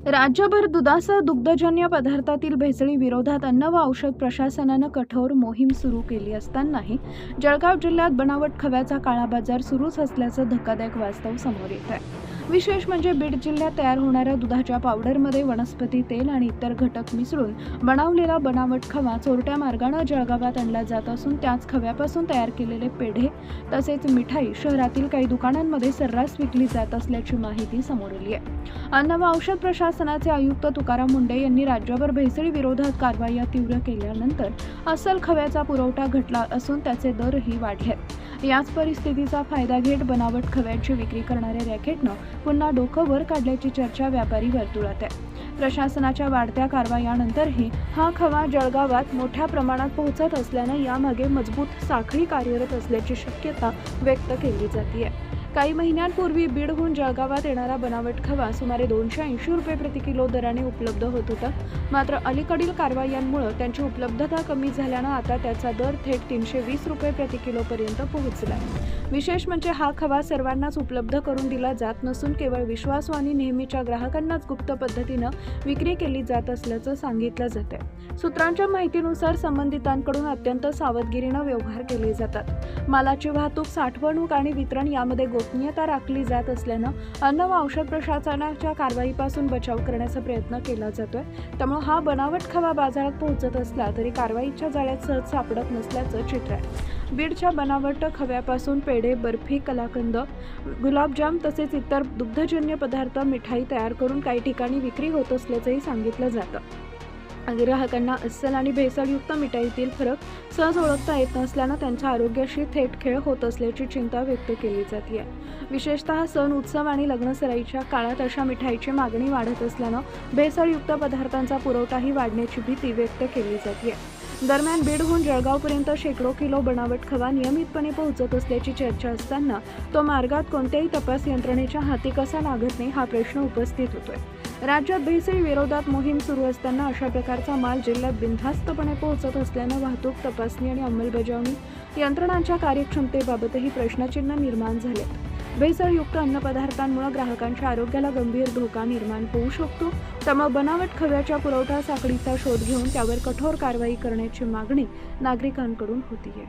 राज्यभर दुधासह दुग्धजन्य पदार्थातील भेसळी विरोधात अन्न व औषध प्रशासनानं कठोर मोहीम सुरू केली असतानाही जळगाव जिल्ह्यात बनावट खव्याचा काळा बाजार सुरूच असल्याचं धक्कादायक वास्तव समोर येत आहे। विशेष म्हणजे बीड जिल्ह्यात तयार होणाऱ्या दुधाच्या पावडरमध्ये वनस्पती तेल आणि इतर घटक मिसळून बनवलेला बनावट खवा चोरट्या मार्गाने जळगावात आणला जात असून त्याच खव्यापासून तयार केलेले पेढे तसेच मिठाई शहरातील काही दुकानांमध्ये सर्रास विकली जात असल्याची माहिती समोर आली आहे। अन्न व औषध प्रशासनाचे आयुक्त तुकाराम मुंडे यांनी राज्यभर भेसळी विरोधात कारवाई तीव्र केल्यानंतर अस्सल खव्याचा पुरवठा घटला असून त्याचे दरही वाढलेत। याच परिस्थितीचा फायदा घेत बनावट खव्याची विक्री करणाऱ्या रॅकेटनं पुन्हा डोकं वर काढल्याची चर्चा व्यापारी वर्तुळात आहे। प्रशासनाच्या वाढत्या कारवायांनंतरही हा खवा जळगावात मोठ्या प्रमाणात पोहोचत असल्याने यामागे मजबूत साखळी कार्यरत असल्याची शक्यता व्यक्त केली जाते। काही महिन्यांपूर्वी बीडहून जळगावात येणारा बनावट खवा सुमारे 280 रुपये प्रति किलो दराने उपलब्ध होत होता। मात्र अलीकडील कारवायांमुळे त्यांची उपलब्धता कमी झाल्यानं आता त्याचा दर थेट 320 रुपये प्रति किलो पर्यंत पोहोचला। विशेष म्हणजे हा खवा सर्वांनाच उपलब्ध करून दिला जात नसून केवळ विश्वासू आणि नेहमीच्या ग्राहकांनाच गुप्त पद्धतीनं विक्री केली जात असल्याचं सांगितलं जाते। सूत्रांच्या माहितीनुसार संबंधितांकडून अत्यंत सावधगिरीनं व्यवहार केले जातात। मालाची वाहतूक, साठवणूक आणि वितरण यामध्ये गोपनीयता राखली जात असल्यानं अन्न व औषध प्रशासनाच्या कारवाईपासून बचाव करण्याचा प्रयत्न केला जातोय। त्यामुळे हा बनावट खवा बाजारात पोहोचत असला तरी कारवाईच्या जाळ्यात सहज सापडत नसल्याचं चित्र आहे। बीडच्या बनावट खव्यापासून पेढे, बर्फी, कलाकंद, गुलाबजाम तसेच इतर दुग्धजन्य पदार्थ, मिठाई तयार करून काही ठिकाणी विक्री होत असल्याचंही सांगितलं जातं। ग्राहकांना अस्सल आणि भेसळयुक्त मिठाईतील फरक सहज ओळखता येत नसल्यानं त्यांच्या आरोग्याशी थेट खेळ होत असल्याची चिंता व्यक्त केली जाते। विशेषतः सण, उत्सव आणि लग्नसराईच्या काळात अशा मिठाईची मागणी वाढत असल्यानं भेसळयुक्त पदार्थांचा पुरवठाही वाढण्याची भीती व्यक्त केली जाते। दरम्यान बीडहून जळगावपर्यंत शेकडो किलो बनावट खवा नियमितपणे पोहोचत असल्याची चर्चा असताना तो मार्गात कोणत्याही तपास यंत्रणेच्या हाती कसा लागत नाही हा प्रश्न उपस्थित होतोय। राज्यात भेसळी विरोधात मोहीम सुरू असताना अशा प्रकारचा माल जिल्ह्यात बिनधास्तपणे पोहोचत असल्यानं वाहतूक, तपासणी आणि अंमलबजावणी यंत्रणांच्या कार्यक्षमतेबाबतही प्रश्नचिन्ह निर्माण झाले। भेसळयुक्त अन्नपदार्थांमुळे ग्राहकांच्या आरोग्याला गंभीर धोका निर्माण होऊ शकतो। त्यामुळे बनावट खव्याच्या पुरवठा साखळीचा शोध घेऊन त्यावर कठोर कारवाई करण्याची मागणी नागरिकांकडून होतीये।